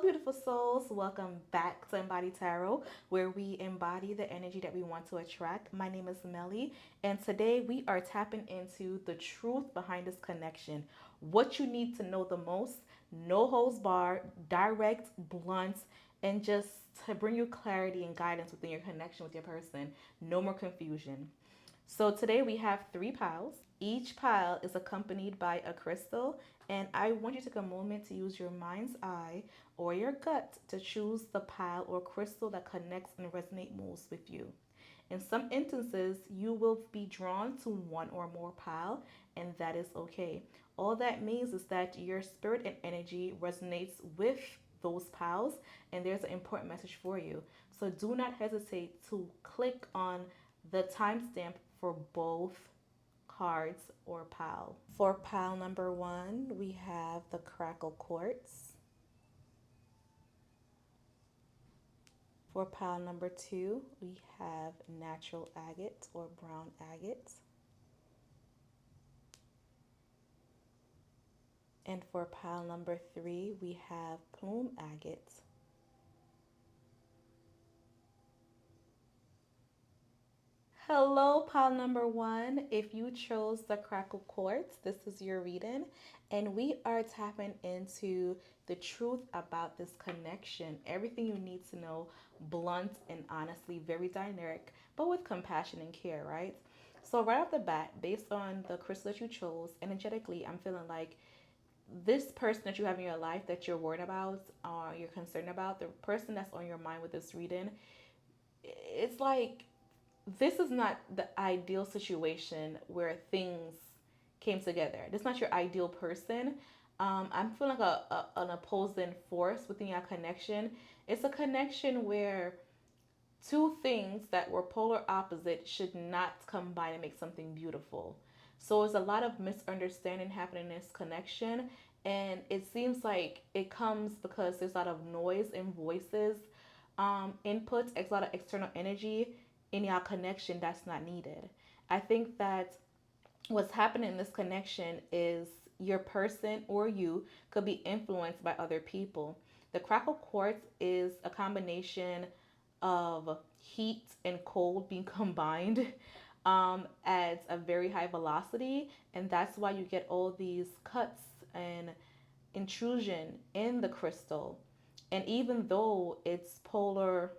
Beautiful souls. Welcome back to Embody Tarot, where we embody the energy that we want to attract. My name is Melly, and today we are tapping into the truth behind this connection. What you need to know the most, no holds barred, direct, blunt, and just to bring you clarity and guidance within your connection with your person. No more confusion. So today we have three piles. Each pile is accompanied by a crystal, and I want you to take a moment to use your mind's eye or your gut to choose the pile or crystal that connects and resonates most with you. In some instances, you will be drawn to one or more pile, and that is okay. All that means is that your spirit and energy resonates with those piles, and there's an important message for you. So do not hesitate to click on the timestamp for both cards or pile. For pile number one, we have the Crackle Quartz. For pile number two, we have Natural Agate or Brown Agate. And for pile number three, we have Plume Agate. Hello, pile number one. If you chose the Crackle Quartz, this is your reading, and we are tapping into the truth about this connection. Everything you need to know, blunt and honestly, very dynamic, but with compassion and care, right? So, right off the bat, based on the crystal that you chose, energetically, I'm feeling like this person that you have in your life that you're worried about or you're concerned about, the person that's on your mind with this reading, it's like this is not the ideal situation where things came together. This is not your ideal person. I'm feeling like an opposing force within your connection. It's a connection where two things that were polar opposite should not combine and make something beautiful. So there's a lot of misunderstanding happening in this connection, and it seems like it comes because there's a lot of noise and voices, input, a lot of external energy in your connection that's not needed. I think that what's happening in this connection is your person or you could be influenced by other people. The Crackle Quartz is a combination of heat and cold being combined at a very high velocity, and that's why you get all these cuts and intrusion in the crystal. And even though it's polar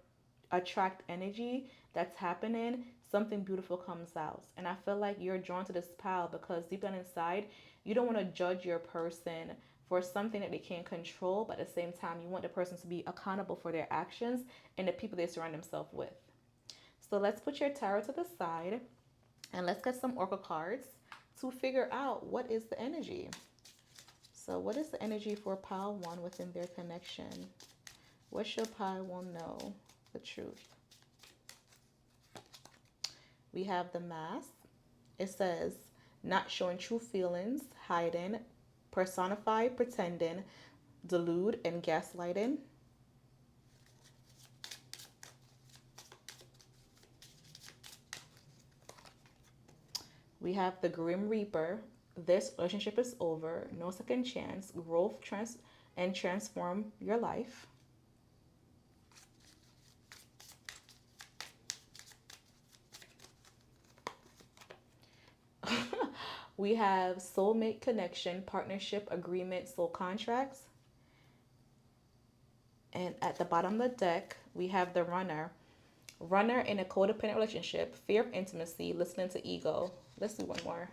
attract energy that's happening, something beautiful comes out. And I feel like you're drawn to this pile because deep down inside, you don't want to judge your person for something that they can't control, but at the same time, you want the person to be accountable for their actions and the people they surround themselves with. So let's put your tarot to the side and let's get some oracle cards to figure out what is the energy. So what is the energy for pile one within their connection? What should pile one know? The truth. We have the mask. It says, not showing true feelings, hiding, personify, pretending, delude, and gaslighting. We have the Grim Reaper. This relationship is over. No second chance. Growth and transform your life. We have soulmate connection, partnership, agreement, soul contracts. And at the bottom of the deck, we have the runner. Runner in a codependent relationship, fear of intimacy, listening to ego. Let's do one more.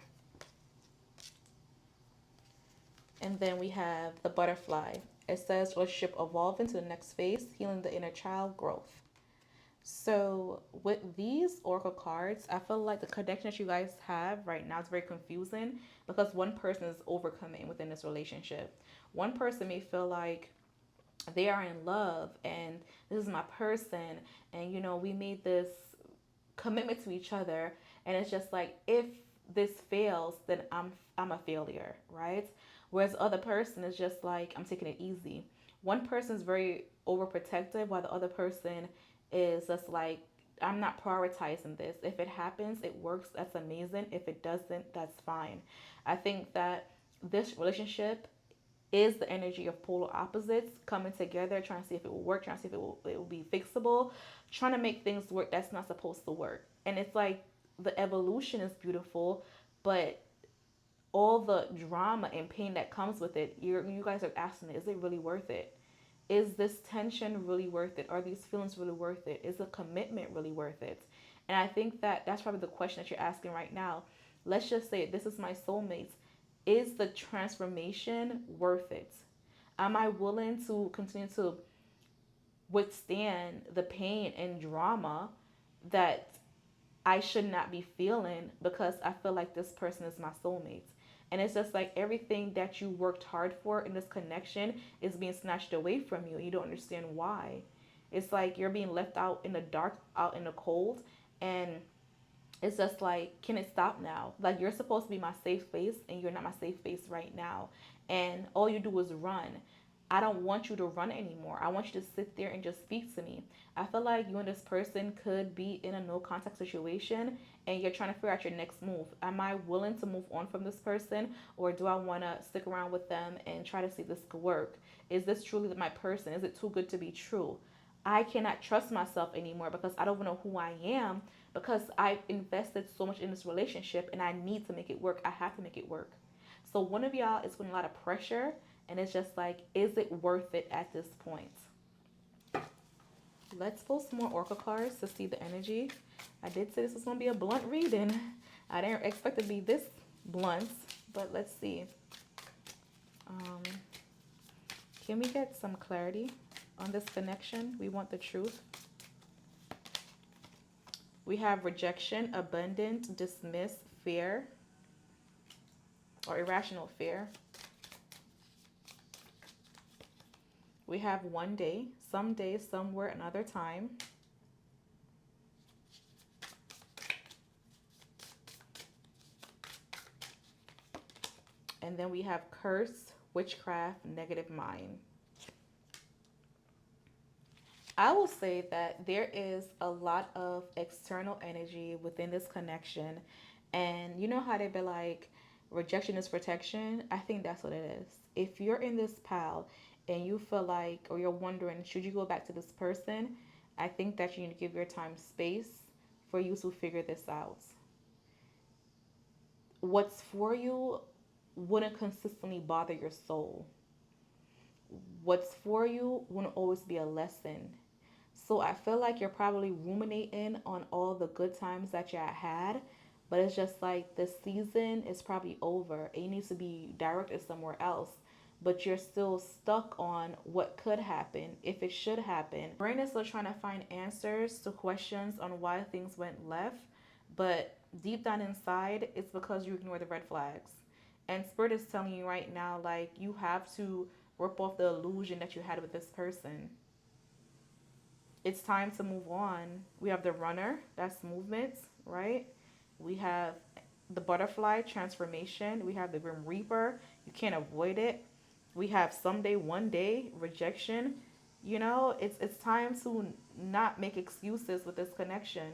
And then we have the butterfly. It says relationship evolving to the next phase, healing the inner child, growth. So with these oracle cards, I feel like the connection that you guys have right now is very confusing because one person is overcoming within this relationship. One person may feel like they are in love and this is my person, and we made this commitment to each other, and it's just like if this fails, then I'm a failure, right? Whereas the other person is just like, I'm taking it easy. One person is very overprotective while the other person is just like, I'm not prioritizing this. If it happens, it works, that's amazing. If it doesn't, that's fine. I think that this relationship is the energy of polar opposites coming together, trying to see if it will work, trying to see if it will be fixable, trying to make things work that's not supposed to work. And it's like the evolution is beautiful, but all the drama and pain that comes with it, you guys are asking, is it really worth it? Is this tension really worth it? Are these feelings really worth it? Is the commitment really worth it? And I think that that's probably the question that you're asking right now. Let's just say this is my soulmate. Is the transformation worth it? Am I willing to continue to withstand the pain and drama that I should not be feeling because I feel like this person is my soulmate? And it's just like everything that you worked hard for in this connection is being snatched away from you. And you don't understand why. It's like you're being left out in the dark, out in the cold. And it's just like, can it stop now? Like, you're supposed to be my safe space, and you're not my safe space right now. And all you do is run. I don't want you to run anymore. I want you to sit there and just speak to me. I feel like you and this person could be in a no contact situation, and you're trying to figure out your next move. Am I willing to move on from this person, or do I want to stick around with them and try to see if this could work? Is this truly my person? Is it too good to be true? I cannot trust myself anymore because I don't know who I am, because I've invested so much in this relationship and I need to make it work. I have to make it work. So one of y'all is putting a lot of pressure, and it's just like, is it worth it at this point? Let's pull some more oracle cards to see the energy. I did say this was going to be a blunt reading. I didn't expect it to be this blunt, but let's see. Can we get some clarity on this connection? We want the truth. We have rejection, abundant, dismiss, fear, or irrational fear. We have one day, someday, somewhere, another time. And then we have curse, witchcraft, negative mind. I will say that there is a lot of external energy within this connection. And you know how they be like, rejection is protection? I think that's what it is. If you're in this pile and you feel like, or you're wondering, should you go back to this person? I think that you need to give your time space for you to figure this out. What's for you wouldn't consistently bother your soul. What's for you wouldn't always be a lesson. So I feel like you're probably ruminating on all the good times that you had, but it's just like the season is probably over. It needs to be directed somewhere else, but you're still stuck on what could happen, if it should happen. Brain is still trying to find answers to questions on why things went left, but deep down inside, it's because you ignore the red flags. And Spirit is telling you right now, like, you have to rip off the illusion that you had with this person. It's time to move on. We have the runner, that's movement, right? We have the butterfly, transformation. We have the grim reaper, you can't avoid it. We have someday, one day, rejection. You know, it's time to not make excuses with this connection.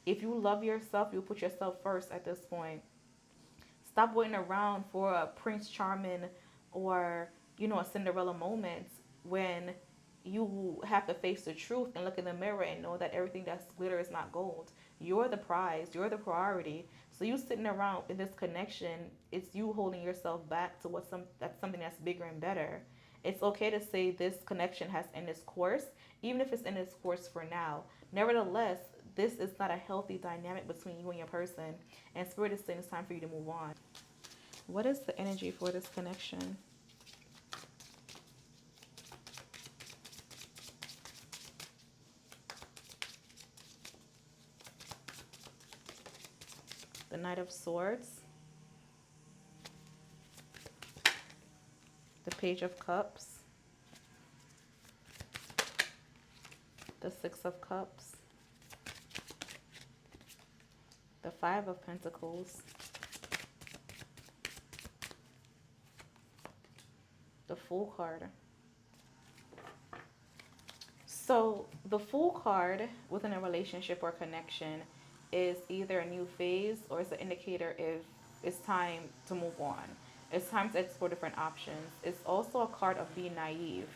If you love yourself, you put yourself first at this point. Stop waiting around for a Prince Charming or, you know, a Cinderella moment when you have to face the truth and look in the mirror and know that everything that's glitter is not gold. You're the prize. You're the priority. So you sitting around in this connection, it's you holding yourself back to that's something that's bigger and better. It's okay to say this connection has ended its course, even if it's in its course for now. Nevertheless, this is not a healthy dynamic between you and your person. And Spirit is saying it's time for you to move on. What is the energy for this connection? The Knight of Swords, the Page of Cups, the Six of Cups, the Five of Pentacles, the Fool card. So the Fool card within a relationship or connection is either a new phase or it's an indicator if it's time to move on. It's time to explore different options. It's also a card of being naive.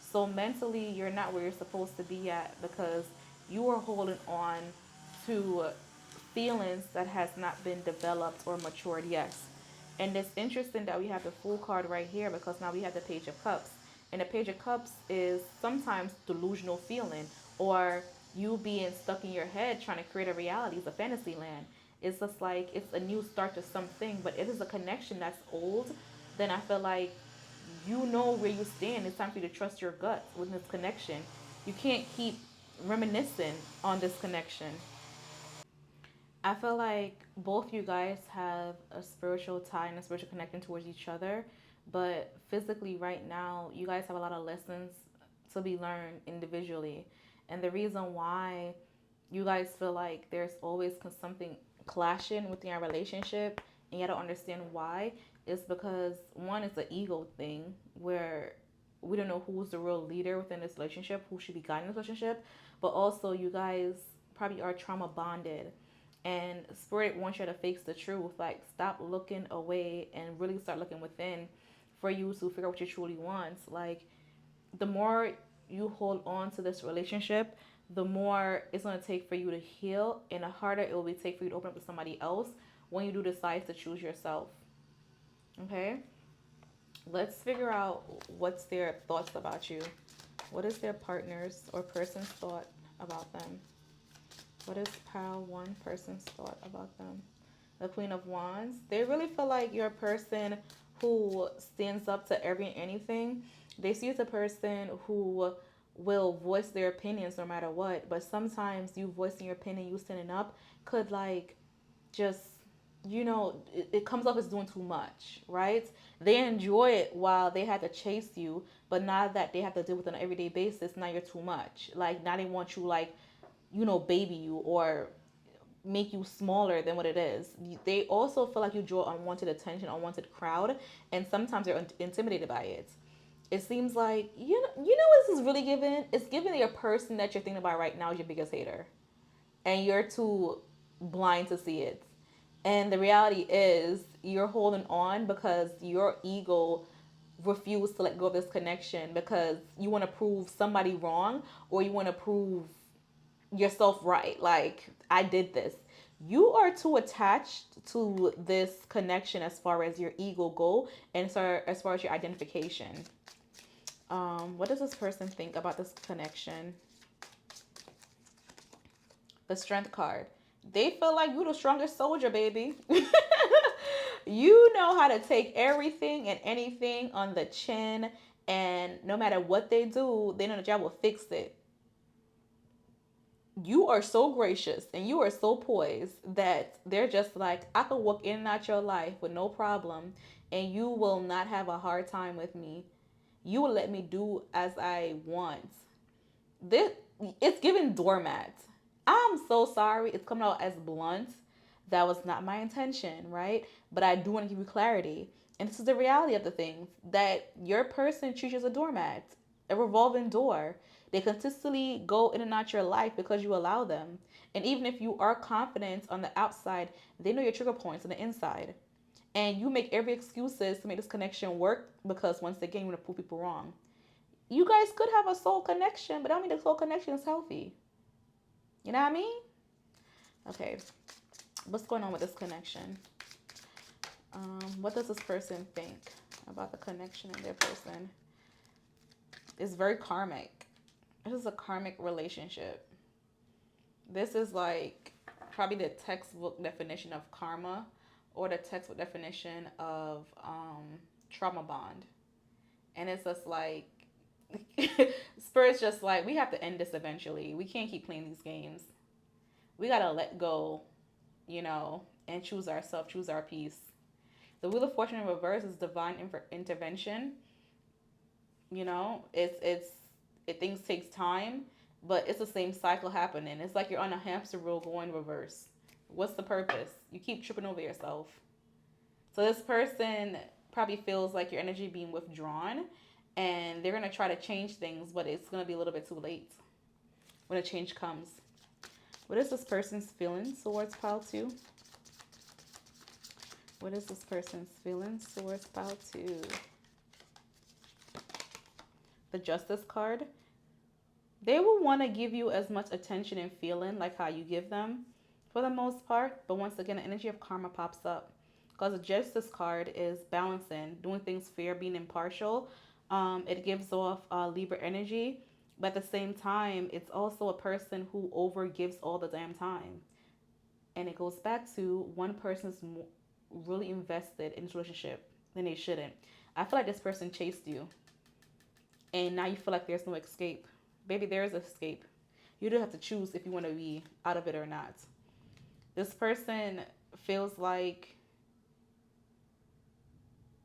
So mentally, you're not where you're supposed to be at because you are holding on to feelings that has not been developed or matured yet. And it's interesting that we have the Fool card right here because now we have the Page of Cups. And the Page of Cups is sometimes delusional feeling or you being stuck in your head trying to create a reality. It's a fantasy land. It's just like it's a new start to something, but it is a connection that's old. Then I feel like you know where you stand. It's time for you to trust your gut with this connection. You can't keep reminiscing on this connection. I feel like both you guys have a spiritual tie and a spiritual connection towards each other, but physically, right now, you guys have a lot of lessons to be learned individually. And the reason why you guys feel like there's always something clashing within your relationship and you don't understand why is because one, it's an ego thing where we don't know who's the real leader within this relationship, who should be guiding this relationship, but also you guys probably are trauma bonded and spirit wants you to face the truth. Like, stop looking away and really start looking within for you to figure out what you truly want. Like, the more you hold on to this relationship, the more it's going to take for you to heal, and the harder it will be take for you to open up to somebody else when you do decide to choose yourself. Okay? Let's figure out what's their thoughts about you. What is their partner's or person's thought about them? What is pile one person's thought about them? The Queen of Wands. They really feel like you're a person who stands up to every and anything. They see you as a person who will voice their opinions no matter what. But sometimes you voicing your opinion, you standing up, could like just, it comes off as doing too much, right? They enjoy it while they had to chase you, but now that they have to deal with it on an everyday basis, now you're too much. Like, now they want you like, baby you or make you smaller than what it is. They also feel like you draw unwanted attention, unwanted crowd, and sometimes they're intimidated by it. It seems like what this is really giving? It's giving a person that you're thinking about right now is your biggest hater, and you're too blind to see it. And the reality is, you're holding on because your ego refused to let go of this connection because you want to prove somebody wrong or you want to prove yourself right. Like, I did this. You are too attached to this connection as far as your ego go and as far as your identification. What does this person think about this connection? The Strength card. They feel like you're the strongest soldier, baby. You know how to take everything and anything on the chin, and no matter what they do, they know that y'all will fix it. You are so gracious and you are so poised that they're just like, I could walk in and out your life with no problem and you will not have a hard time with me. You will let me do as I want. This, it's giving doormat. I'm so sorry. It's coming out as blunt. That was not my intention, right? But I do want to give you clarity. And this is the reality of the things that your person treats you as a doormat, a revolving door. They consistently go in and out your life because you allow them. And even if you are confident on the outside, they know your trigger points on the inside. And you make every excuses to make this connection work because once again, you want to prove people wrong. You guys could have a soul connection, but I don't mean the soul connection is healthy. You know what I mean? Okay. What's going on with this connection? What does this person think about the connection in their person? It's very karmic. This is a karmic relationship. This is like probably the textbook definition of karma or the textbook definition of trauma bond. And it's just like, Spirit's just like, we have to end this eventually. We can't keep playing these games. We got to let go, and choose ourselves, choose our peace. The Wheel of Fortune in reverse is divine intervention. Things takes time, but it's the same cycle happening. It's like you're on a hamster wheel going reverse. What's the purpose? You keep tripping over yourself. So this person probably feels like your energy being withdrawn, and they're going to try to change things, but it's going to be a little bit too late when a change comes. What is this person's feelings towards pile 2? What is this person's feeling? Swords, about to. The Justice card. They will want to give you as much attention and feeling like how you give them for the most part. But once again, the energy of karma pops up. Because the Justice card is balancing, doing things fair, being impartial. It gives off Libra energy. But at the same time, it's also a person who over gives all the damn time. And it goes back to one person's really invested in this relationship than they shouldn't. I feel like this person chased you. And now you feel like there's no escape. Baby, there is escape. You do have to choose if you want to be out of it or not. This person feels like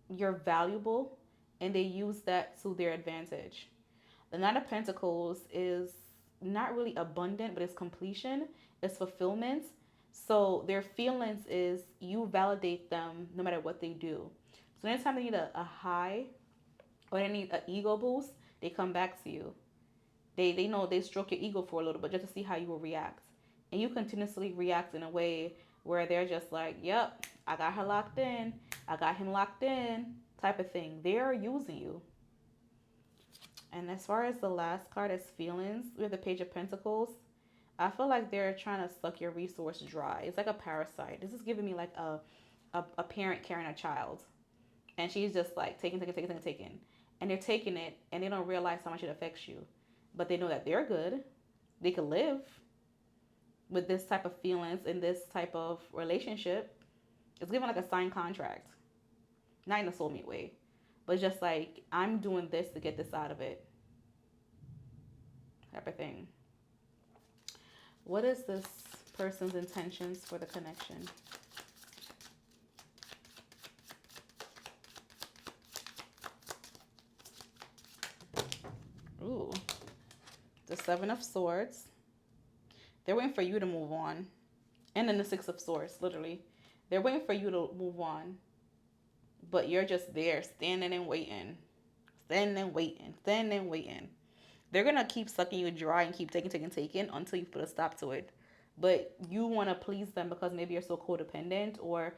you're valuable and they use that to their advantage. The Nine of Pentacles is not really abundant, but it's completion, it's fulfillment. So their feelings is you validate them no matter what they do. So anytime they need a high or they need an ego boost, they come back to you. They know they stroke your ego for a little bit just to see how you will react. And you continuously react in a way where they're just like, yep, I got her locked in. I got him locked in type of thing. They're using you. And as far as the last card is feelings, we have the Page of Pentacles. I feel like they're trying to suck your resource dry. It's like a parasite. This is giving me like a parent carrying a child. And she's just like taking. And they're taking it and they don't realize how much it affects you. But they know that they're good. They could live with this type of feelings in this type of relationship. It's given like a signed contract. Not in a soulmate way. But just like, I'm doing this to get this out of it. Type of thing. What is this person's intentions for the connection? Ooh. The Seven of Swords. They're waiting for you to move on. And then the Six of Swords, literally. They're waiting for you to move on. But you're just there, standing and waiting. Standing and waiting. Standing and waiting. They're going to keep sucking you dry and keep taking until you put a stop to it. But you want to please them because maybe you're so codependent, or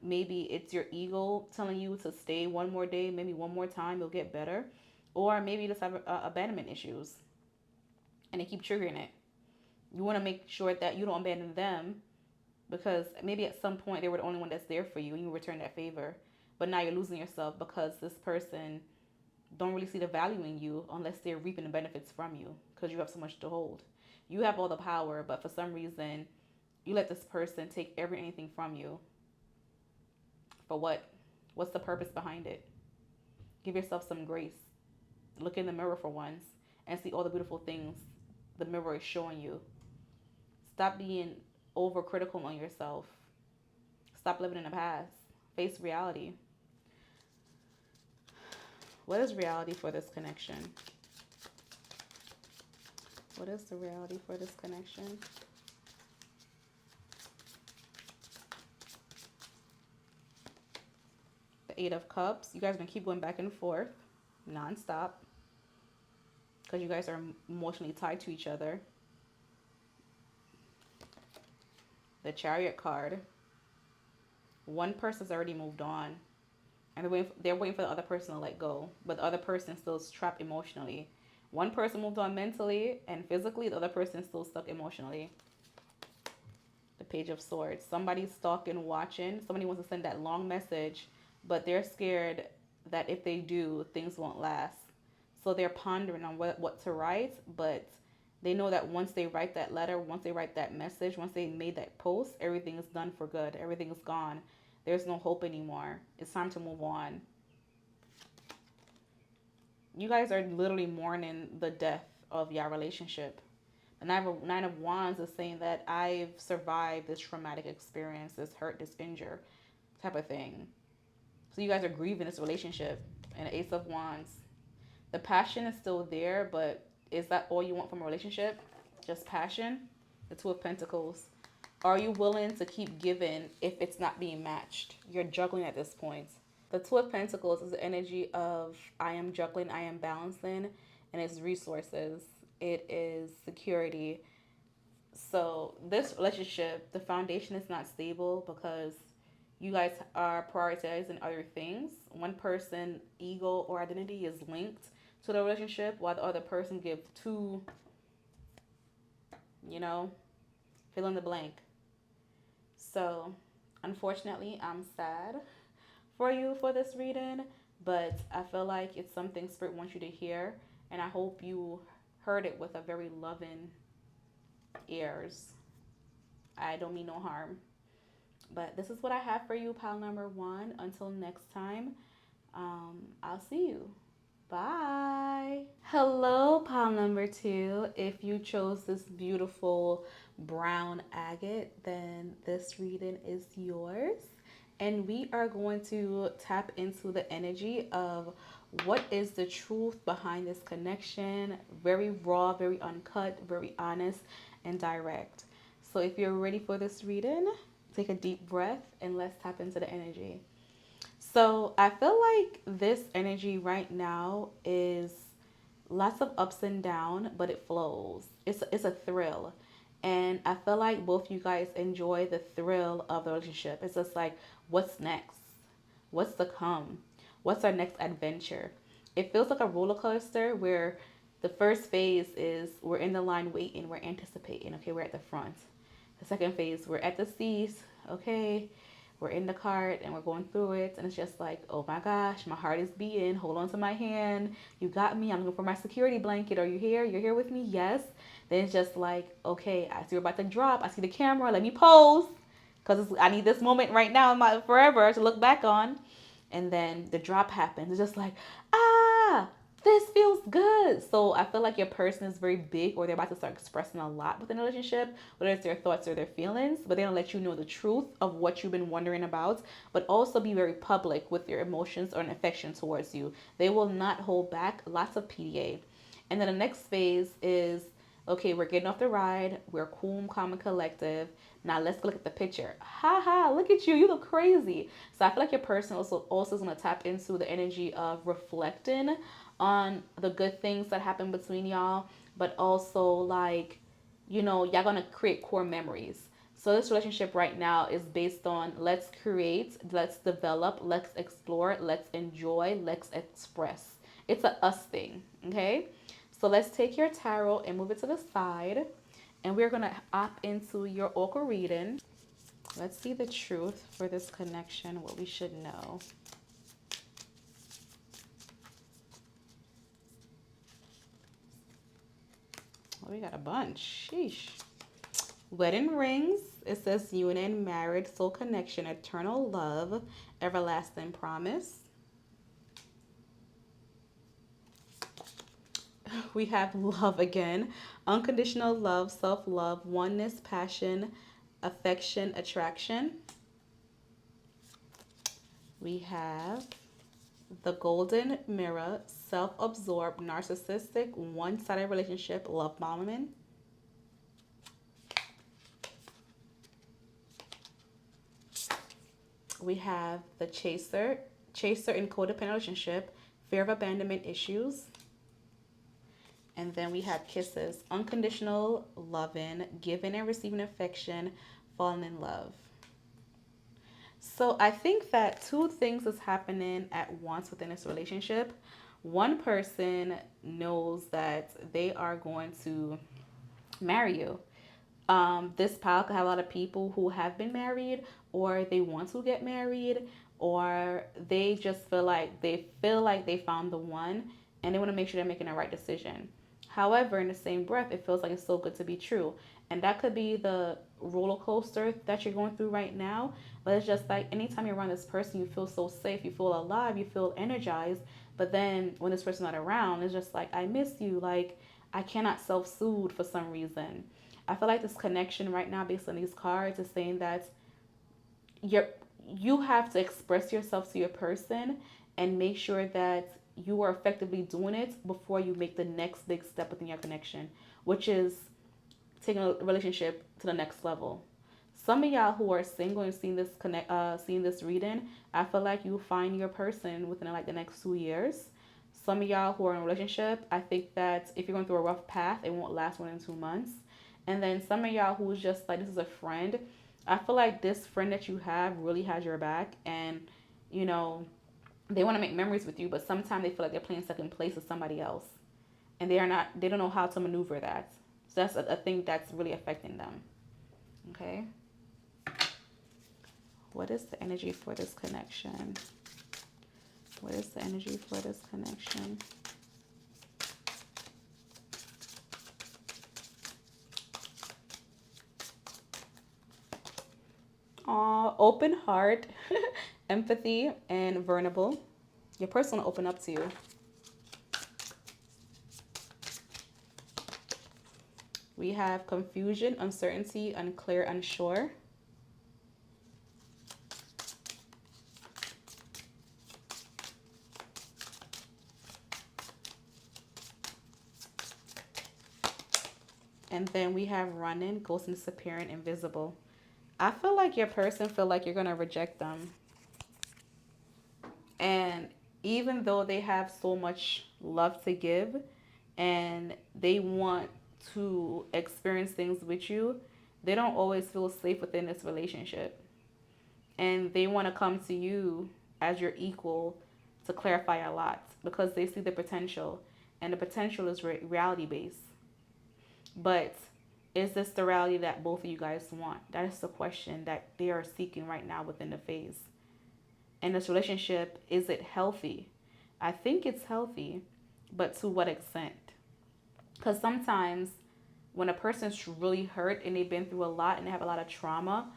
maybe it's your ego telling you to stay one more day, maybe one more time, you'll get better. Or maybe you just have abandonment issues and they keep triggering it. You want to make sure that you don't abandon them because maybe at some point they were the only one that's there for you and you return that favor. But now you're losing yourself because this person don't really see the value in you unless they're reaping the benefits from you because you have so much to hold. You have all the power, but for some reason you let this person take anything from you. For what? What's the purpose behind it? Give yourself some grace. Look in the mirror for once and see all the beautiful things the mirror is showing you. Stop being overcritical on yourself. Stop living in the past. Face reality. What is reality for this connection? What is the reality for this connection? The Eight of Cups. You guys are going to keep going back and forth non-stop because you guys are emotionally tied to each other. The Chariot card. One person's already moved on and they're waiting for the other person to let go, but the other person still is trapped emotionally. One person moved on mentally and physically, the other person is still stuck emotionally. The Page of Swords. Somebody's stalking, watching. Somebody wants to send that long message, but they're scared that if they do, things won't last. So they're pondering on what to write, but they know that once they write that letter, once they write that message, once they made that post, everything is done for good. Everything is gone. There's no hope anymore. It's time to move on. You guys are literally mourning the death of your relationship. The Nine of Wands is saying that I've survived this traumatic experience, this hurt, this injure type of thing. So you guys are grieving this relationship. And the Ace of Wands. The passion is still there, but is that all you want from a relationship? Just passion? The Two of Pentacles. Are you willing to keep giving if it's not being matched? You're juggling at this point. The Two of Pentacles is the energy of I am juggling, I am balancing, and it's resources. It is security. So this relationship, the foundation is not stable because you guys are prioritizing other things. One person ego or identity is linked to the relationship, while the other person give two, you know, fill in the blank. So unfortunately, I'm sad for you for this reading, but I feel like it's something Spirit wants you to hear, and I hope you heard it with a very loving ears. I don't mean no harm. But this is what I have for you, pile number one. Until next time, I'll see you. Bye. Hello, pile number two. If you chose this beautiful brown agate, then this reading is yours. And we are going to tap into the energy of what is the truth behind this connection. Very raw, very uncut, very honest, and direct. So if you're ready for this reading, take a deep breath and let's tap into the energy. So I feel like this energy right now is lots of ups and down, but it flows. It's a thrill. And I feel like both you guys enjoy the thrill of the relationship. It's just like, what's next? What's to come? What's our next adventure? It feels like a roller coaster where the first phase is we're in the line waiting, we're anticipating, okay, we're at the front. The second phase, we're at the seats, okay, we're in the cart and we're going through it, and it's just like, oh my gosh, my heart is beating, hold on to my hand, you got me, I'm looking for my security blanket, are you here, you're here with me, yes. Then it's just like, okay, I see we're about to drop, I see the camera, let me pose, because I need this moment right now in my forever to look back on. And then the drop happens, it's just like, ah, this feels good. So I feel like your person is very big, or they're about to start expressing a lot within a relationship, whether it's their thoughts or their feelings, but they don't let you know the truth of what you've been wondering about, but also be very public with your emotions or an affection towards you. They will not hold back, lots of PDA. And then the next phase is, okay, we're getting off the ride, we're cool, calm, and collective. Now let's look at the picture. Ha ha, look at you, you look crazy. So I feel like your person also is going to tap into the energy of reflecting on the good things that happen between y'all, but also like, y'all gonna create core memories. So this relationship right now is based on let's create, let's develop, let's explore, let's enjoy, let's express. It's a us thing, okay? So let's take your tarot and move it to the side, and we're gonna opt into your oracle reading. Let's see the truth for this connection, what we should know. We got a bunch. Sheesh. Wedding rings. It says union, married, soul connection, eternal love, everlasting promise. We have love again. Unconditional love, self-love, oneness, passion, affection, attraction. We have the golden mirror, self-absorbed, narcissistic, one-sided relationship, love bombing. We have the chaser in codependent relationship, fear of abandonment issues. And then we have kisses, unconditional loving, giving and receiving affection, falling in love. So I think that two things is happening at once within this relationship. One person knows that they are going to marry you. This pile could have a lot of people who have been married, or they want to get married, or they just feel like they found the one, and they want to make sure they're making the right decision. However, in the same breath, it feels like it's so good to be true. And that could be the roller coaster that you're going through right now. But it's just like anytime you're around this person, you feel so safe, you feel alive, you feel energized. But then when this person's not around, it's just like, I miss you. Like, I cannot self-soothe for some reason. I feel like this connection right now, based on these cards, is saying that you have to express yourself to your person and make sure that you are effectively doing it before you make the next big step within your connection, which is taking a relationship to the next level. Some of y'all who are single and seeing this reading, I feel like you'll find your person within like the next 2 years. Some of y'all who are in a relationship, I think that if you're going through a rough path, it won't last more than 2 months. And then some of y'all who's just like, this is a friend, I feel like this friend that you have really has your back, and you know, they want to make memories with you, but sometimes they feel like they're playing second place with somebody else, and they don't know how to maneuver that. So that's a thing that's really affecting them. Okay. What is the energy for this connection? What is the energy for this connection? Open heart, empathy, and vulnerable. Your person will open up to you. We have confusion, uncertainty, unclear, unsure. And then we have running, ghost, and disappearing, invisible. I feel like your person feel like you're going to reject them. And even though they have so much love to give and they want to experience things with you, they don't always feel safe within this relationship. And they want to come to you as your equal to clarify a lot because they see the potential. And the potential is reality based. But is this the reality that both of you guys want? That is the question that they are seeking right now within the phase. And this relationship, is it healthy? I think it's healthy, but to what extent? Because sometimes when a person's really hurt and they've been through a lot and they have a lot of trauma,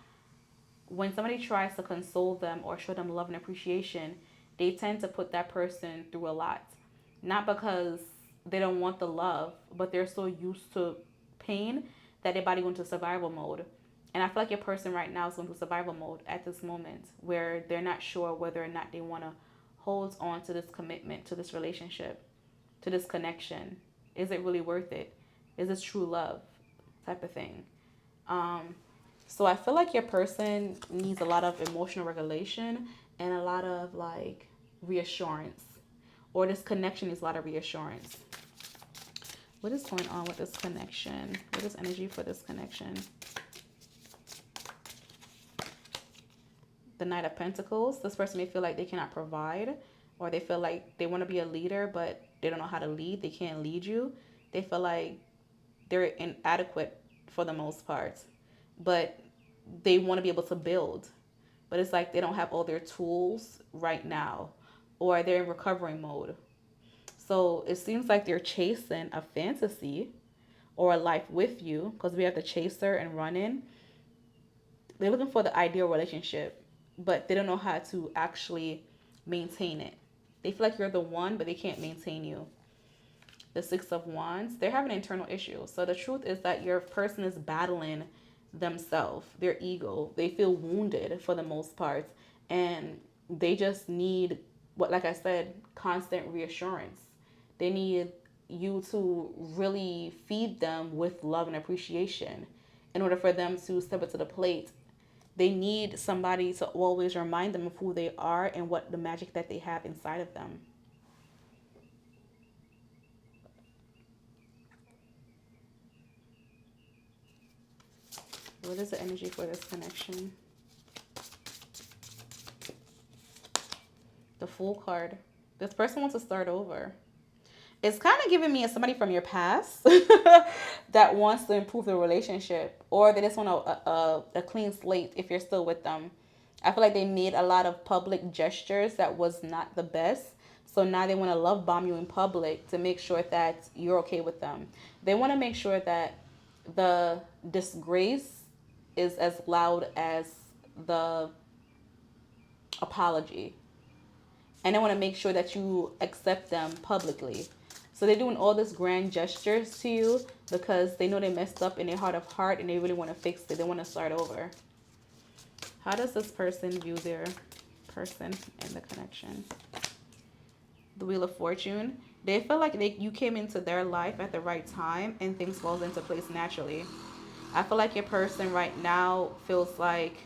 when somebody tries to console them or show them love and appreciation, they tend to put that person through a lot. Not because they don't want the love, but they're so used to pain that their body went into survival mode. And I feel like your person right now is going through survival mode at this moment where they're not sure whether or not they want to hold on to this commitment, to this relationship, to this connection. Is it really worth it? Is this true love? Type of thing. So I feel like your person needs a lot of emotional regulation and a lot of like reassurance. Or this connection needs a lot of reassurance. What is going on with this connection? What is energy for this connection? The Knight of Pentacles. This person may feel like they cannot provide, or they feel like they want to be a leader, but they don't know how to lead. They can't lead you. They feel like they're inadequate for the most part, but they want to be able to build. But it's like they don't have all their tools right now, or they're in recovery mode. So it seems like they're chasing a fantasy or a life with you, because we have the chaser and running. They're looking for the ideal relationship, but they don't know how to actually maintain it. They feel like you're the one, but they can't maintain you. The Six of Wands, they're having internal issues. So the truth is that your person is battling themselves, their ego. They feel wounded for the most part, and they just need, what, like I said, constant reassurance. They need you to really feed them with love and appreciation in order for them to step up to the plate. They need somebody to always remind them of who they are and what the magic that they have inside of them. What is the energy for this connection? The Fool card. This person wants to start over. It's kind of giving me somebody from your past that wants to improve the relationship, or they just want a clean slate if you're still with them. I feel like they made a lot of public gestures that was not the best. So now they want to love bomb you in public to make sure that you're okay with them. They want to make sure that the disgrace is as loud as the apology. And they want to make sure that you accept them publicly. So they're doing all this grand gestures to you because they know they messed up in their heart of heart and they really want to fix it. They want to start over. How does this person view their person in the connection? The Wheel of Fortune. They feel like you came into their life at the right time and things fall into place naturally. I feel like your person right now feels like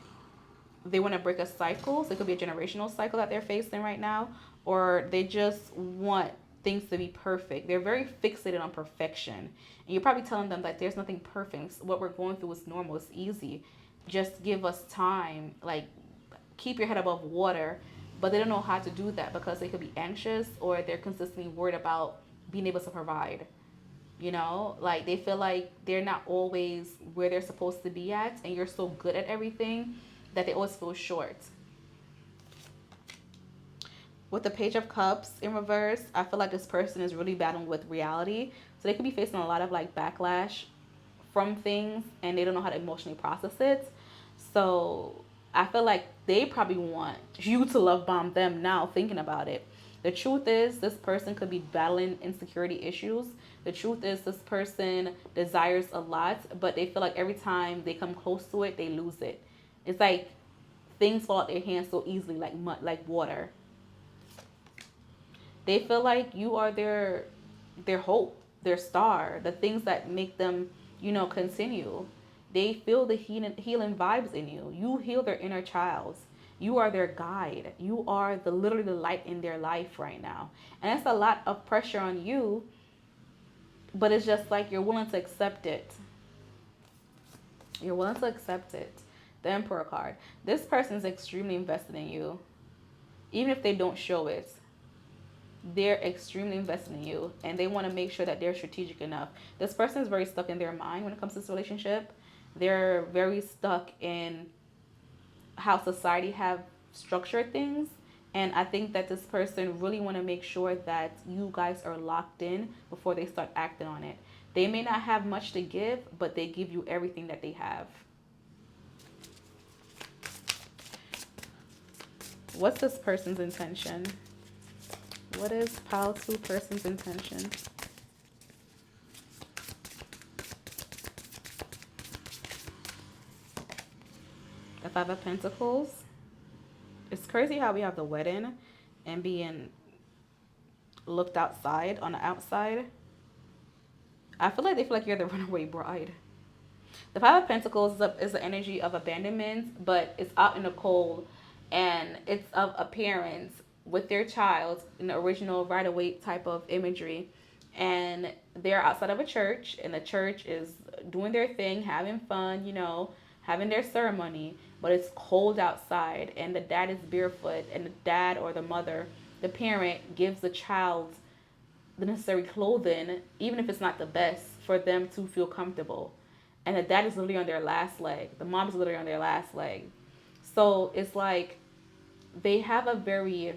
they want to break a cycle. So it could be a generational cycle that they're facing right now, or they just want things to be perfect. They're very fixated on perfection. And you're probably telling them that there's nothing perfect. What we're going through is normal. It's easy. just give us time, like keep your head above water, but they don't know how to do that because they could be anxious or they're consistently worried about being able to provide. You know, like they feel like they're not always where they're supposed to be at, and you're so good at everything that they always feel short. With the Page of Cups in reverse, I feel like this person is really battling with reality. So they could be facing a lot of like backlash from things and they don't know how to emotionally process it. So I feel like they probably want you to love bomb them now, thinking about it. The truth is, this person could be battling insecurity issues. The truth is, this person desires a lot, but they feel like every time they come close to it, they lose it. It's like things fall out their hands so easily, like mud, like water. They feel like you are their hope, their star, the things that make them, continue. They feel the healing vibes in you. You heal their inner child. You are their guide. You are the literally the light in their life right now. And that's a lot of pressure on you, but it's just like you're willing to accept it. You're willing to accept it. The Emperor card. This person is extremely invested in you, even if they don't show it. They're extremely invested in you and they want to make sure that they're strategic enough. This person is very stuck in their mind when it comes to this relationship. They're very stuck in how society have structured things, and I think that this person really want to make sure that you guys are locked in before they start acting on it. They may not have much to give, but they give you everything that they have. What's this person's intention? What is pile 2 person's intention? The 5 of Pentacles. It's crazy how we have the wedding and being looked outside on the outside. I feel like they feel like you're the runaway bride. The 5 of Pentacles is the energy of abandonment, but it's out in the cold and it's of a parent with their child in the original Rider-Waite type of imagery, and they're outside of a church and the church is doing their thing, having fun, having their ceremony, but it's cold outside and the dad is barefoot, and the dad or the mother, the parent, gives the child the necessary clothing, even if it's not the best, for them to feel comfortable. And the dad is literally on their last leg, the mom is literally on their last leg. So it's like they have a very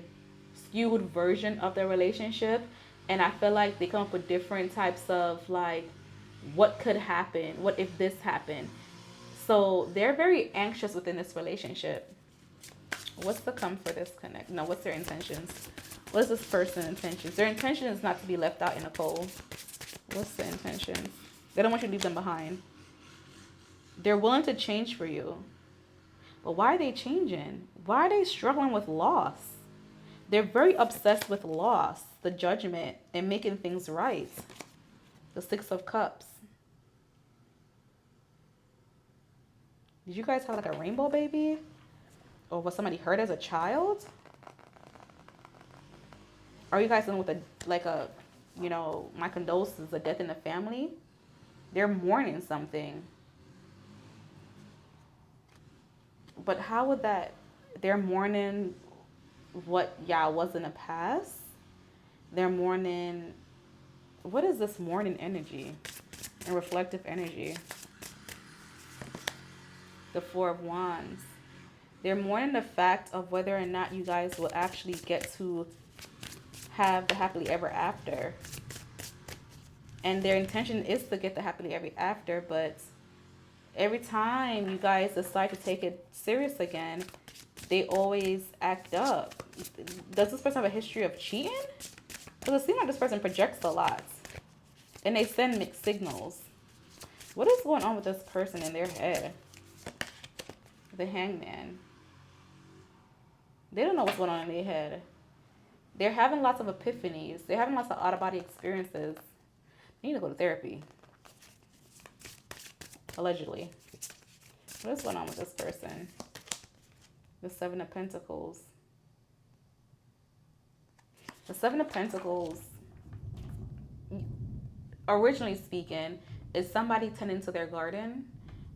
skewed version of their relationship, and I feel like they come up with different types of like, what could happen, what if this happened. So they're very anxious within this relationship. What's the come for this connect? No, what's their intentions? What is this person's intentions? Their intention is not to be left out in the cold. What's the intention? They don't want you to leave them behind. They're willing to change for you, but why are they changing? Why are they struggling with loss? They're very obsessed with loss, the judgment, and making things right. The 6 of Cups. Did you guys have like a rainbow baby? Or was somebody hurt as a child? Are you guys dealing with my condolences, a death in the family? They're mourning something. But how would that, they're mourning what was in the past? They're mourning, what is this mourning energy and reflective energy? The 4 of Wands. They're mourning the fact of whether or not you guys will actually get to have the happily ever after. And their intention is to get the happily ever after, but every time you guys decide to take it serious again, they always act up. Does this person have a history of cheating? Because it seems like this person projects a lot. And they send mixed signals. What is going on with this person in their head? The Hangman. They don't know what's going on in their head. They're having lots of epiphanies. They're having lots of out-of-body experiences. They need to go to therapy. Allegedly. What is going on with this person? The 7 of Pentacles. The 7 of Pentacles, originally speaking, is somebody tending to their garden.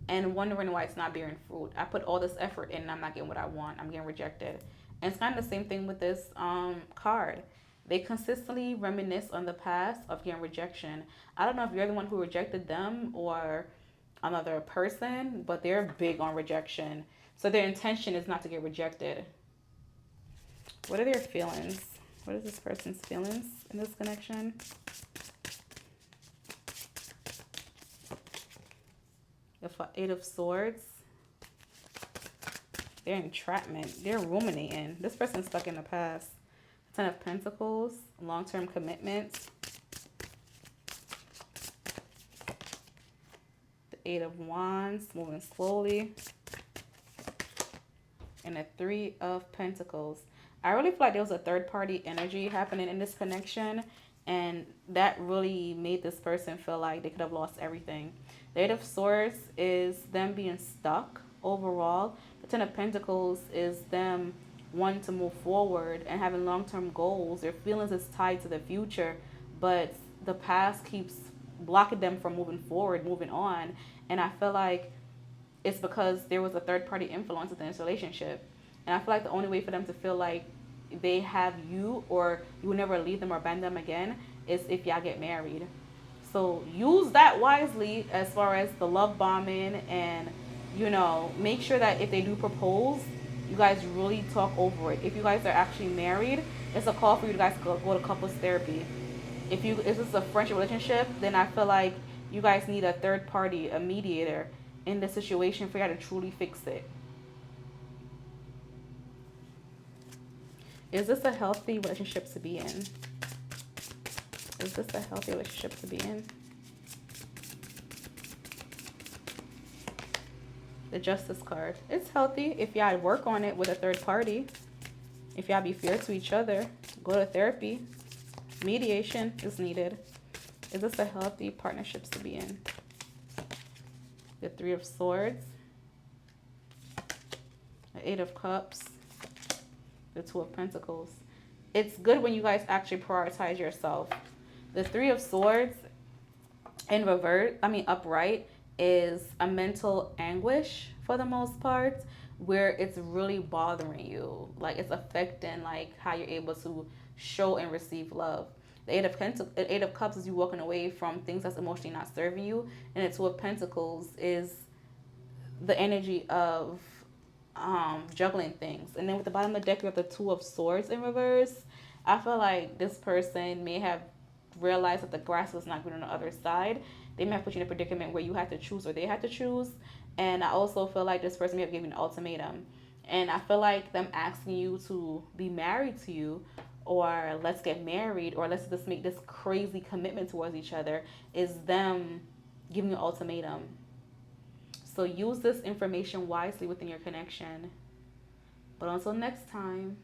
and wondering why it's not bearing fruit. I put all this effort in and I'm not getting what I want. I'm getting rejected. And it's kind of the same thing with this card. They consistently reminisce on the past of getting rejection. I don't know if you're the one who rejected them or another person, but they're big on rejection. So their intention is not to get rejected. What are their feelings? What is this person's feelings in this connection? The Eight of Swords. Their entrapment. They're ruminating. This person's stuck in the past. Ten of Pentacles. Long-term commitments. The Eight of Wands. Moving slowly. And the Three of Pentacles. I really feel like there was a third-party energy happening in this connection. And that really made this person feel like they could have lost everything. The Eight of Swords is them being stuck overall. The Ten of Pentacles is them wanting to move forward and having long-term goals. Their feelings is tied to the future, but the past keeps blocking them from moving forward, moving on. And I feel like it's because there was a third-party influence within this relationship. And I feel like the only way for them to feel like they have you or you will never leave them or abandon them again is if y'all get married. So use that wisely as far as the love bombing, and make sure that if they do propose, you guys really talk over it. If you guys are actually married, it's a call for you guys to go to couples therapy. If this is a friendship relationship, then I feel like you guys need a third party, a mediator in the situation for you to truly fix it. Is this a healthy relationship to be in? Is this a healthy relationship to be in? The Justice card. It's healthy if y'all work on it with a third party. If y'all be fair to each other, go to therapy. Mediation is needed. Is this a healthy partnership to be in? The Three of Swords. The Eight of Cups. The Two of Pentacles. It's good when you guys actually prioritize yourself. The Three of Swords in reverse, upright, is a mental anguish for the most part, where it's really bothering you. Like it's affecting like how you're able to show and receive love. The Eight of Cups is you walking away from things that's emotionally not serving you. And the Two of Pentacles is the energy of juggling things. And then with the bottom of the deck, you have the Two of Swords in reverse. I feel like this person may have realized that the grass was not green on the other side. They may have put you in a predicament where you had to choose or they had to choose. And I also feel like this person may have given an ultimatum. And I feel like them asking you to be married to you, or let's get married, or let's just make this crazy commitment towards each other, is them giving you an ultimatum. So use this information wisely within your connection. But until next time,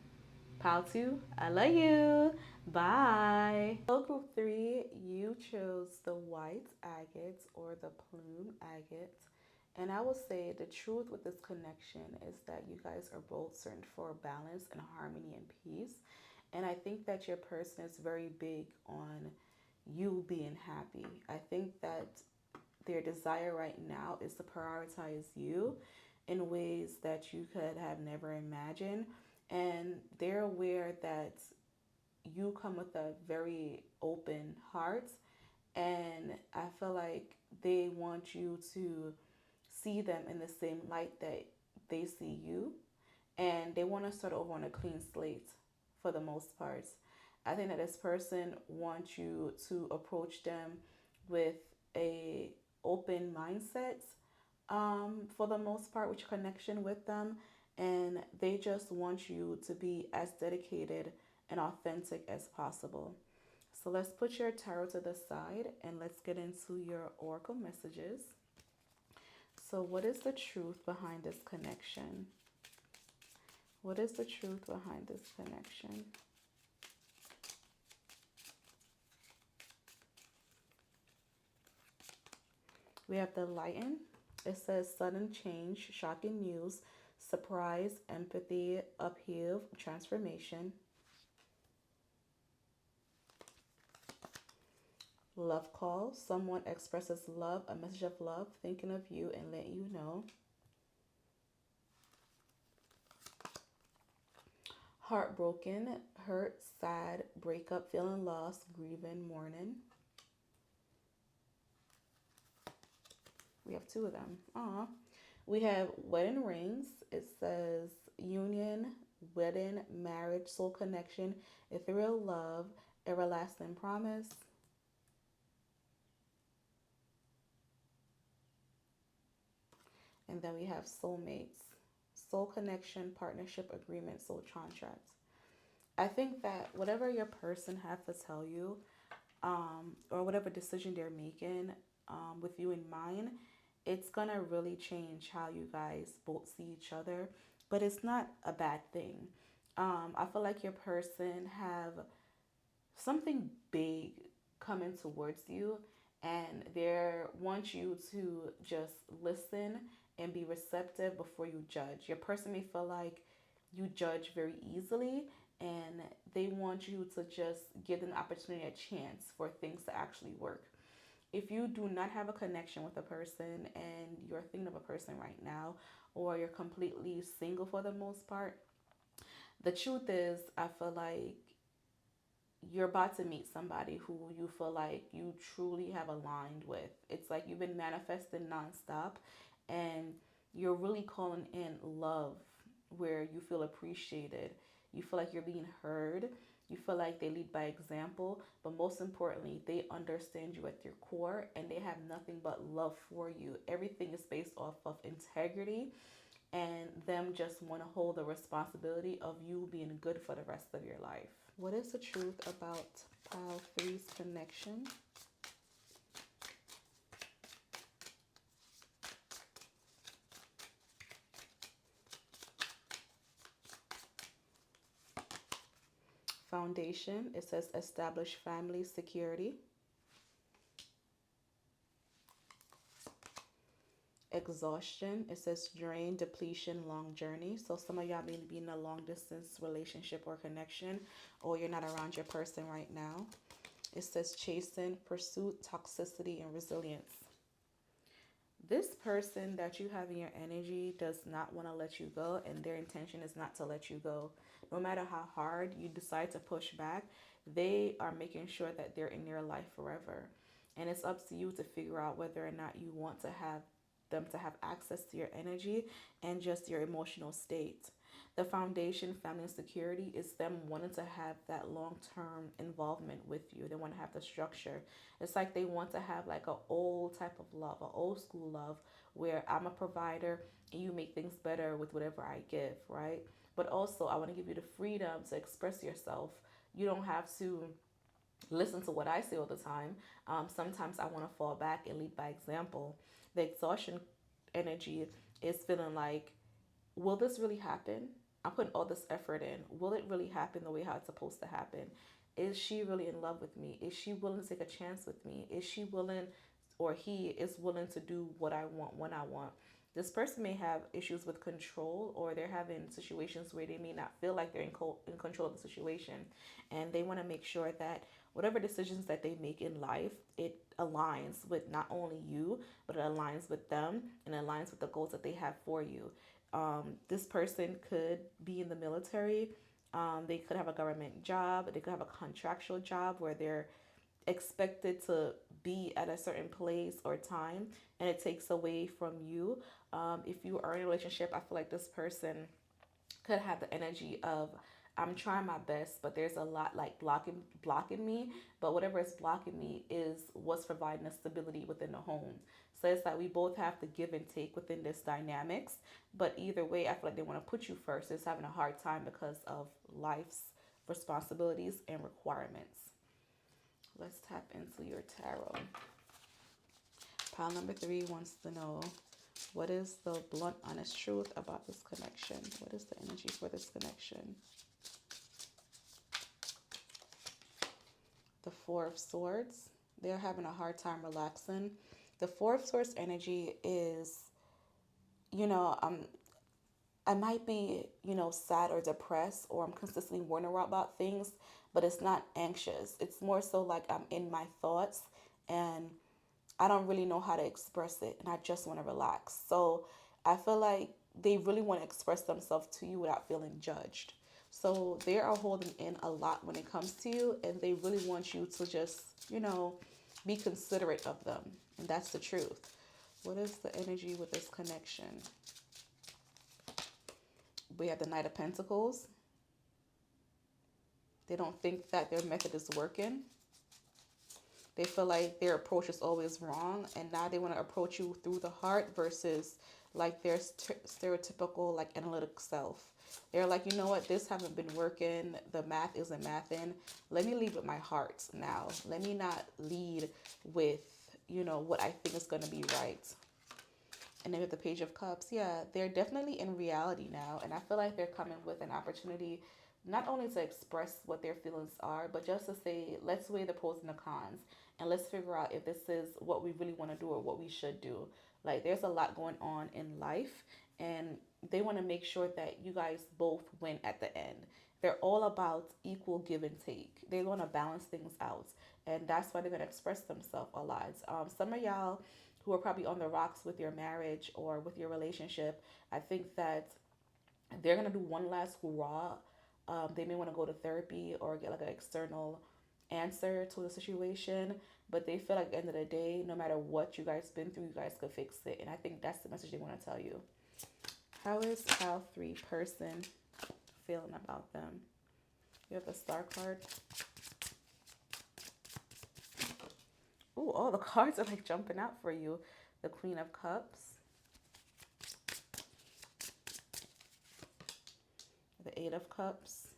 pal 2, I love you. Bye. So group 3, you chose the white agate or the plume agate. And I will say the truth with this connection is that you guys are both searching for balance and harmony and peace. And I think that your person is very big on you being happy. I think that their desire right now is to prioritize you in ways that you could have never imagined. And they're aware that you come with a very open heart. And I feel like they want you to see them in the same light that they see you. And they want to start over on a clean slate for the most part. I think that this person wants you to approach them with a open mindset for the most part with your connection with them. And they just want you to be as dedicated and authentic as possible. So let's put your tarot to the side and let's get into your oracle messages. So what is the truth behind this connection? What is the truth behind this connection? We have the Lion. It says sudden change, shocking news, surprise, empathy, upheaval, transformation. Love call. Someone expresses love, a message of love, thinking of you and let you know. Heartbroken, hurt, sad, breakup, feeling lost, grieving, mourning. We have two of them. Aw. We have wedding rings. It says union, wedding, marriage, soul connection, ethereal love, everlasting promise. And then we have soulmates, soul connection, partnership, agreement, soul contract. I think that whatever your person has to tell you, or whatever decision they're making, with you in mind, it's gonna really change how you guys both see each other. But it's not a bad thing. I feel like your person have something big coming towards you, and they want you to just listen and be receptive before you judge. Your person may feel like you judge very easily, and they want you to just give them the opportunity, a chance for things to actually work. If you do not have a connection with a person and you're thinking of a person right now, or you're completely single for the most part, the truth is, I feel like you're about to meet somebody who you feel like you truly have aligned with. It's like you've been manifesting nonstop, and you're really calling in love where you feel appreciated. You feel like you're being heard. You feel like they lead by example, but most importantly, they understand you at your core and they have nothing but love for you. Everything is based off of integrity, and them just want to hold the responsibility of you being good for the rest of your life. What is the truth about pile three's connection? Foundation, it says establish family security. Exhaustion, it says drain, depletion, long journey. So some of y'all may be in a long distance relationship or connection, or you're not around your person right now. It says chasing, pursuit, toxicity, and resilience. This person that you have in your energy does not want to let you go, and their intention is not to let you go. No matter how hard you decide to push back, they are making sure that they're in your life forever. And it's up to you to figure out whether or not you want to have them to have access to your energy and just your emotional state. The foundation, family and security, is them wanting to have that long term involvement with you. They want to have the structure. It's like they want to have like an old type of love, an old school love, where I'm a provider and you make things better with whatever I give, right? But also, I want to give you the freedom to express yourself. You don't have to listen to what I say all the time. Sometimes I want to fall back and lead by example. The exhaustion energy is feeling like, will this really happen? I'm putting all this effort in. Will it really happen the way how it's supposed to happen? Is she really in love with me? Is she willing to take a chance with me? Is she willing, or he is willing to do what I want when I want? This person may have issues with control, or they're having situations where they may not feel like they're in control of the situation. And they want to make sure that whatever decisions that they make in life, it aligns with not only you, but it aligns with them and aligns with the goals that they have for you. This person could be in the military. They could have a government job. They could have a contractual job where they're expected to be at a certain place or time, and it takes away from you. If you are in a relationship, I feel like this person could have the energy of, I'm trying my best, but there's a lot like blocking me. But whatever is blocking me is what's providing the stability within the home. So it's like we both have to give and take within this dynamics. But either way, I feel like they want to put you first. It's having a hard time because of life's responsibilities and requirements. Let's tap into your tarot. Pile number 3 wants to know, what is the blunt, honest truth about this connection? What is the energy for this connection? The Four of Swords. They're having a hard time relaxing. The Four of Swords energy is, you know, I might be, sad or depressed, or I'm consistently worrying about things, but it's not anxious. It's more so like I'm in my thoughts and I don't really know how to express it, and I just want to relax. So I feel like they really want to express themselves to you without feeling judged. So they are holding in a lot when it comes to you, and they really want you to just, be considerate of them. And that's the truth. What is the energy with this connection? We have the Knight of Pentacles. They don't think that their method is working. They feel like their approach is always wrong, and now they want to approach you through the heart versus like their stereotypical like analytic self. They're like, you know what, this haven't been working. The math isn't mathing. Let me lead with my heart now. Let me not lead with, what I think is going to be right. And then with the Page of Cups, yeah, they're definitely in reality now. And I feel like they're coming with an opportunity not only to express what their feelings are, but just to say, let's weigh the pros and the cons. And let's figure out if this is what we really want to do or what we should do. Like, there's a lot going on in life. And they want to make sure that you guys both win at the end. They're all about equal give and take. They want to balance things out. And that's why they're going to express themselves a lot. Some of y'all who are probably on the rocks with your marriage or with your relationship, I think that they're gonna do one last hurrah. They may want to go to therapy or get like an external answer to the situation, but they feel like at the end of the day, no matter what you guys been through, you guys could fix it. And I think that's the message they want to tell you. How is pile 3 person feeling about them? You have the Star card. Ooh, all the cards are like jumping out for you. The Queen of Cups. The 8 of Cups.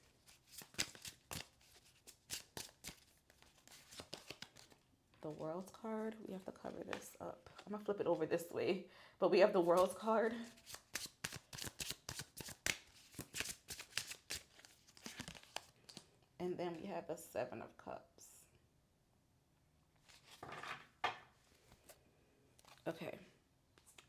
The World card. We have to cover this up. I'm gonna flip it over this way. But we have the World card. And then we have the 7 of Cups. Okay.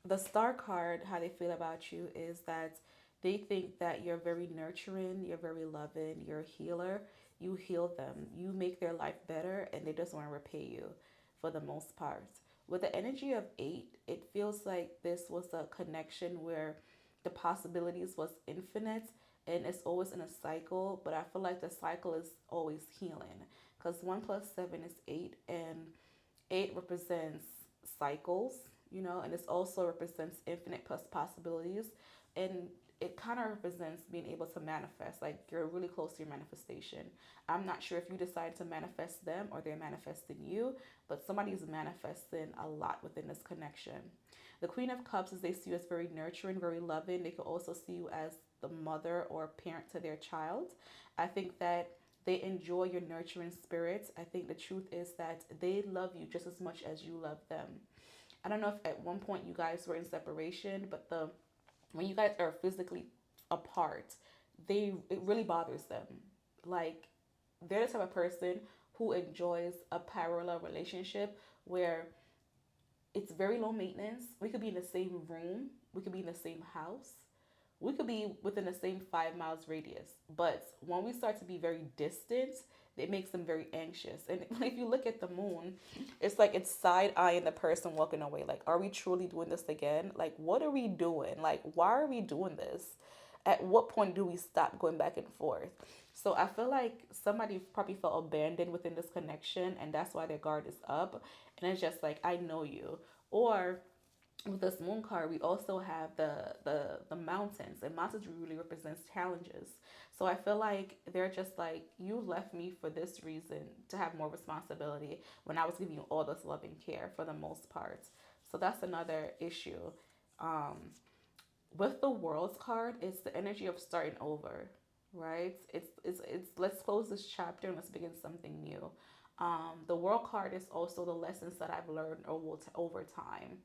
The Star card, how they feel about you is that they think that you're very nurturing, you're very loving, you're a healer. You heal them, you make their life better, and they just want to repay you for the most part. With the energy of 8, it feels like this was a connection where the possibilities was infinite and it's always in a cycle, but I feel like the cycle is always healing because 1 plus 7 is 8, and 8 represents cycles, and this also represents infinite plus possibilities. And it kind of represents being able to manifest, like you're really close to your manifestation. I'm not sure if you decide to manifest them or they're manifesting you, but somebody's manifesting a lot within this connection. The Queen of Cups is they see you as very nurturing, very loving. They could also see you as the mother or parent to their child. I think that they enjoy your nurturing spirit. I think the truth is that they love you just as much as you love them. I don't know if at one point you guys were in separation, but when you guys are physically apart, it really bothers them. Like, they're the type of person who enjoys a parallel relationship where it's very low maintenance. We could be in the same room, we could be in the same house, we could be within the same 5 miles radius. But when we start to be very distant, it makes them very anxious. And if you look at the moon, it's like it's side eyeing the person walking away. Like, are we truly doing this again? Like, what are we doing? Like, why are we doing this? At what point do we stop going back and forth? So I feel like somebody probably felt abandoned within this connection, and that's why their guard is up. And it's just like, I know you. Or with this moon card, we also have the mountains, and mountains really represents challenges. So I feel like they're just like, you left me for this reason, to have more responsibility when I was giving you all this loving care for the most part. So that's another issue. um with the World's card, it's the energy of starting over, right? It's let's close this chapter and let's begin something new. The World card is also the lessons that I've learned over time.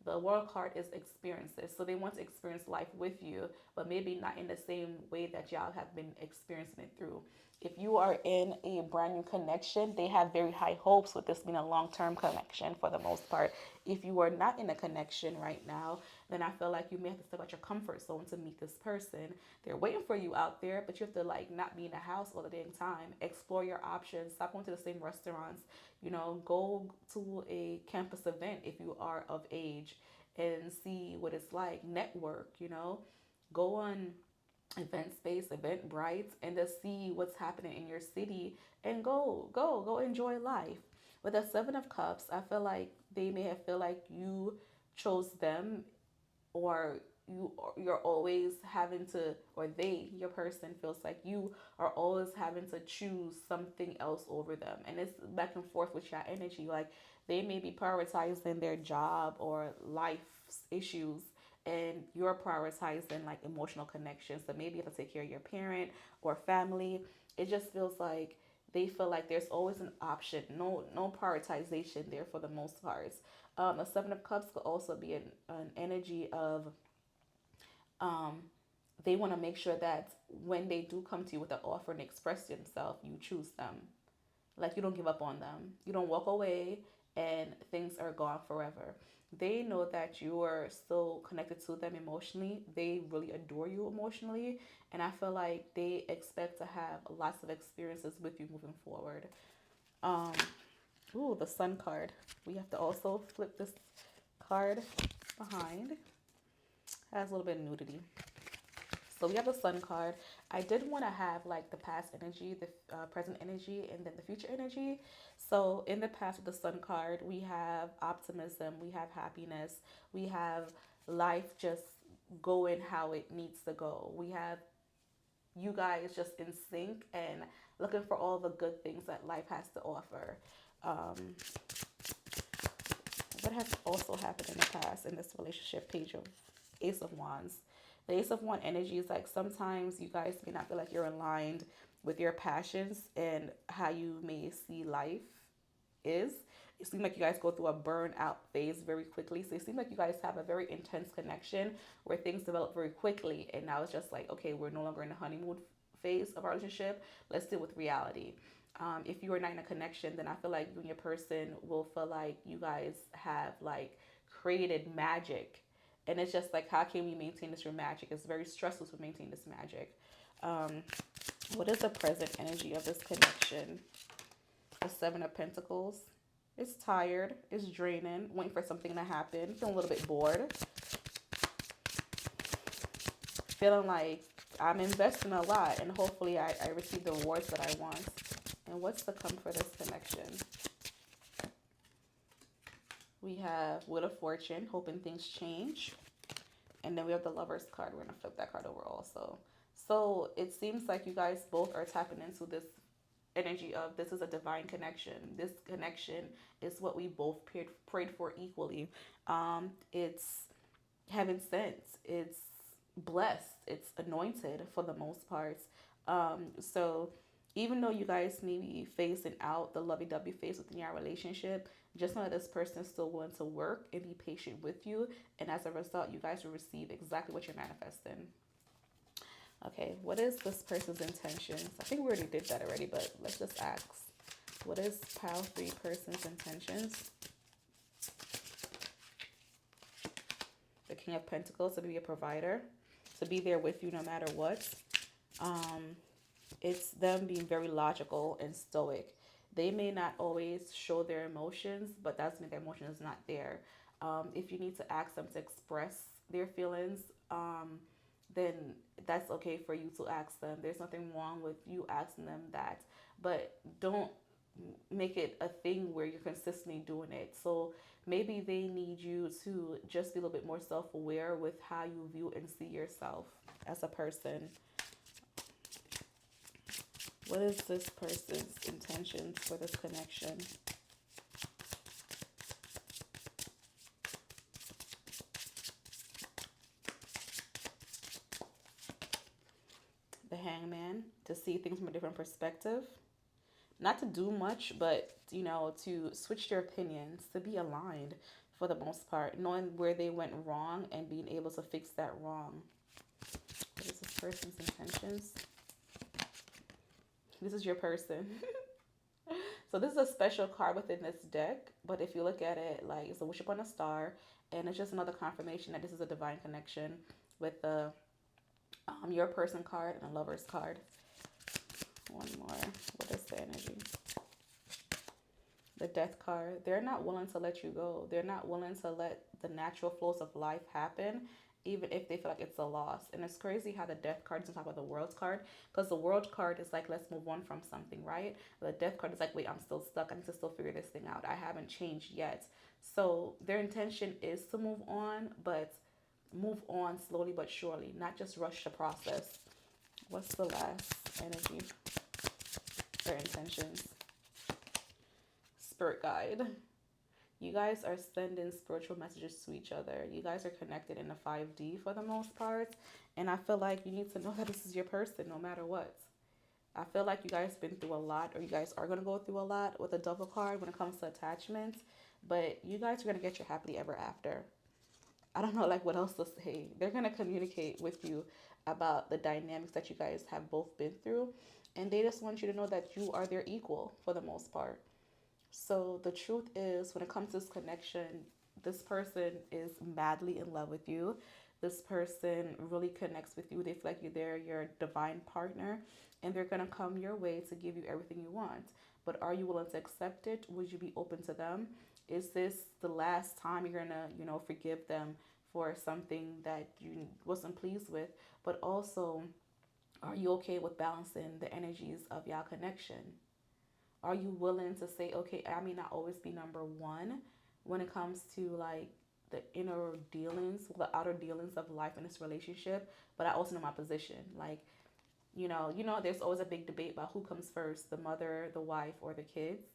The World card is experiences. So they want to experience life with you, but maybe not in the same way that y'all have been experiencing it through. If you are in a brand new connection, they have very high hopes with this being a long term connection for the most part. if you are not in a connection right now, then I feel like you may have to step out your comfort zone to meet this person. They're waiting for you out there, but you have to like not be in the house all the damn time. Explore your options. Stop going to the same restaurants. You know, go to a campus event if you are of age and see what it's like. Network, you know, go on event space, Eventbrite, and to see what's happening in your city and go enjoy life. With the Seven of Cups, I feel like they may have feel like you chose them, or you're always having to, or they, your person, feels like you are always having to choose something else over them, and it's back and forth with your energy. Like they may be prioritizing their job or life issues, and you're prioritizing like emotional connection. So maybe you have to take care of your parent or family. It just feels like they feel like there's always an option, no prioritization there for the most part. A Seven of Cups could also be an energy of um, they want to make sure that when they do come to you with an offer and express themselves, you choose them. Like you don't give up on them. You don't walk away and things are gone forever. They know that you are still connected to them emotionally. They really adore you emotionally. And I feel like they expect to have lots of experiences with you moving forward. Um, Ooh, the Sun card. We have to also flip this card behind. It has a little bit of nudity. So we have the Sun card. I did want to have like the past energy, the present energy, and then the future energy. So in the past with the Sun card, we have optimism, we have happiness, we have life just going how it needs to go. We have you guys just in sync and looking for all the good things that life has to offer. Um, what has also happened in the past in this relationship? Page of Ace of Wands. The Ace of Wands energy is like sometimes you guys may not feel like you're aligned with your passions and how you may see life is. It seems like you guys go through a burnout phase very quickly. So it seems like you guys have a very intense connection where things develop very quickly. And now it's just like, okay, we're no longer in the honeymoon phase of our relationship. Let's deal with reality. If you are not in a connection, then I feel like you and your person will feel like you guys have like created magic. And it's just like, how can we maintain this magic? It's very stressful to maintain this magic. Um, what is the present energy of this connection? The Seven of Pentacles. It's tired. It's draining. Waiting for something to happen. Feeling a little bit bored. Feeling like I'm investing a lot and hopefully I receive the rewards that I want. And what's to come for this connection? We have Wheel of Fortune, hoping things change. And then we have the Lover's card. We're going to flip that card over also. So it seems like you guys both are tapping into this energy of this is a divine connection. This connection is what we both prayed for equally. It's heaven sent. It's blessed. It's anointed for the most part. So even though you guys may be phasing out the lovey-dovey phase within your relationship, just know that this person is still willing to work and be patient with you. And as a result, you guys will receive exactly what you're manifesting. Okay, what is this person's intentions? I think we already did that already, but let's just ask. What is Pile 3 person's intentions? The King of Pentacles, to be a provider, to be there with you no matter what. It's them being very logical and stoic. They may not always show their emotions, but that doesn't mean their emotion is not there. If you need to ask them to express their feelings, then that's okay for you to ask them. There's nothing wrong with you asking them that, but don't make it a thing where you're consistently doing it. So maybe they need you to just be a little bit more self-aware with how you view and see yourself as a person. What is this person's intentions for this connection? The Hangman, to see things from a different perspective. Not to do much, but, you know, to switch their opinions, to be aligned for the most part, knowing where they went wrong and being able to fix that wrong. What is this person's intentions? This is your person. So this is a special card within this deck, but if you look at it, like it's a wish upon a star, and it's just another confirmation that this is a divine connection with the your person card and a lover's card. One more. What is the energy? The death card. They're not willing to let you go. They're not willing to let the natural flows of life happen, even if they feel like it's a loss. And it's crazy how the death card is on top of the world's card, because the world card is like, let's move on from something, right? The death card is like, wait, I'm still stuck. I need to still figure this thing out. I haven't changed yet. So their intention is to move on, but move on slowly but surely, not just rush the process. What's the last energy? Their intentions. Spirit guide. You guys are sending spiritual messages to each other. You guys are connected in the 5D for the most part. And I feel like you need to know that this is your person no matter what. I feel like you guys been through a lot, or you guys are going to go through a lot with a double card when it comes to attachments. But you guys are going to get your happily ever after. I don't know like what else to say. They're going to communicate with you about the dynamics that you guys have both been through. And they just want you to know that you are their equal for the most part. So the truth is, when it comes to this connection, this person is madly in love with you. This person really connects with you. They feel like they're your divine partner, and they're gonna come your way to give you everything you want. But are you willing to accept it? Would you be open to them? Is this the last time you're gonna, forgive them for something that you wasn't pleased with? But also, are you okay with balancing the energies of y'all connection? Are you willing to say, okay, I may not always be number one when it comes to like the inner dealings, the outer dealings of life in this relationship, but I also know my position. Like, there's always a big debate about who comes first, the mother, the wife, or the kids.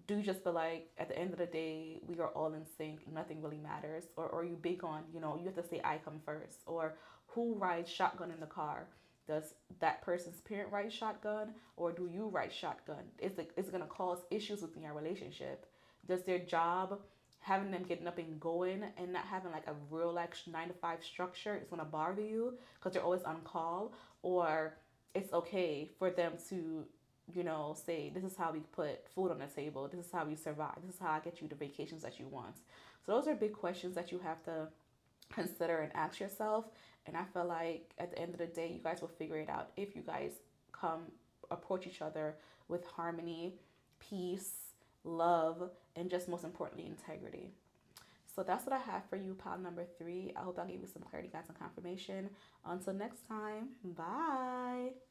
Do you just feel like at the end of the day we are all in sync, nothing really matters? Or are you big on, you have to say I come first? Or who rides shotgun in the car? Does that person's parent ride shotgun, or do you ride shotgun? Is it going to cause issues within your relationship? Does their job, having them getting up and going and not having like a real like 9 to 5 structure, is going to bother you because they're always on call? Or it's okay for them to say, this is how we put food on the table. This is how we survive. This is how I get you the vacations that you want. So those are big questions that you have to consider and ask yourself. And I feel like at the end of the day, you guys will figure it out if you guys approach each other with harmony, peace, love, and just most importantly, integrity. So that's what I have for you, pile number 3. I hope I gave you some clarity, guys, and confirmation. Until next time, bye.